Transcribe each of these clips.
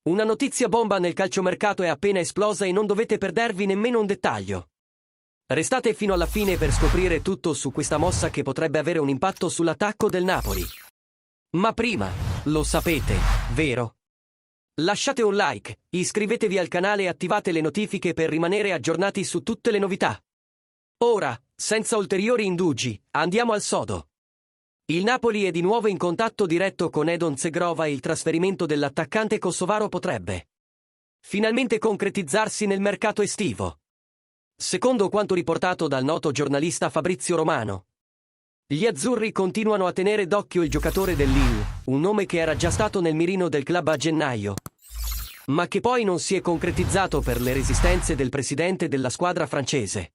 Una notizia bomba nel calciomercato è appena esplosa e non dovete perdervi nemmeno un dettaglio. Restate fino alla fine per scoprire tutto su questa mossa che potrebbe avere un impatto sull'attacco del Napoli. Ma prima, lo sapete, vero? Lasciate un like, iscrivetevi al canale e attivate le notifiche per rimanere aggiornati su tutte le novità. Ora, senza ulteriori indugi, andiamo al sodo. Il Napoli è di nuovo in contatto diretto con Edon Zegrova e il trasferimento dell'attaccante kosovaro potrebbe finalmente concretizzarsi nel mercato estivo. Secondo quanto riportato dal noto giornalista Fabrizio Romano, gli azzurri continuano a tenere d'occhio il giocatore del Lille, un nome che era già stato nel mirino del club a gennaio, ma che poi non si è concretizzato per le resistenze del presidente della squadra francese.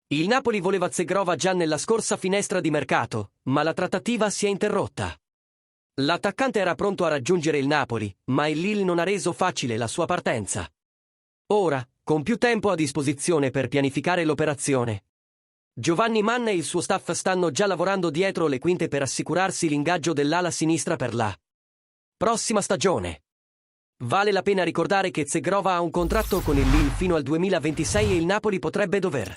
Il Napoli voleva Zegrova già nella scorsa finestra di mercato, ma la trattativa si è interrotta. L'attaccante era pronto a raggiungere il Napoli, ma il Lille non ha reso facile la sua partenza. Ora, con più tempo a disposizione per pianificare l'operazione, Giovanni Manna e il suo staff stanno già lavorando dietro le quinte per assicurarsi l'ingaggio dell'ala sinistra per la prossima stagione. Vale la pena ricordare che Zegrova ha un contratto con il Lille fino al 2026 e il Napoli potrebbe dover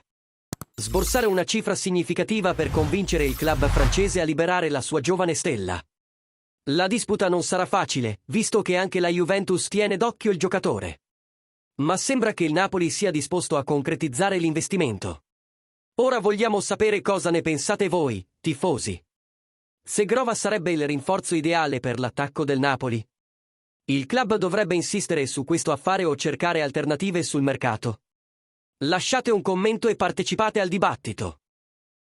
sborsare una cifra significativa per convincere il club francese a liberare la sua giovane stella. La disputa non sarà facile, visto che anche la Juventus tiene d'occhio il giocatore. Ma sembra che il Napoli sia disposto a concretizzare l'investimento. Ora vogliamo sapere cosa ne pensate voi, tifosi. Zegrova sarebbe il rinforzo ideale per l'attacco del Napoli. Il club dovrebbe insistere su questo affare o cercare alternative sul mercato. Lasciate un commento e partecipate al dibattito.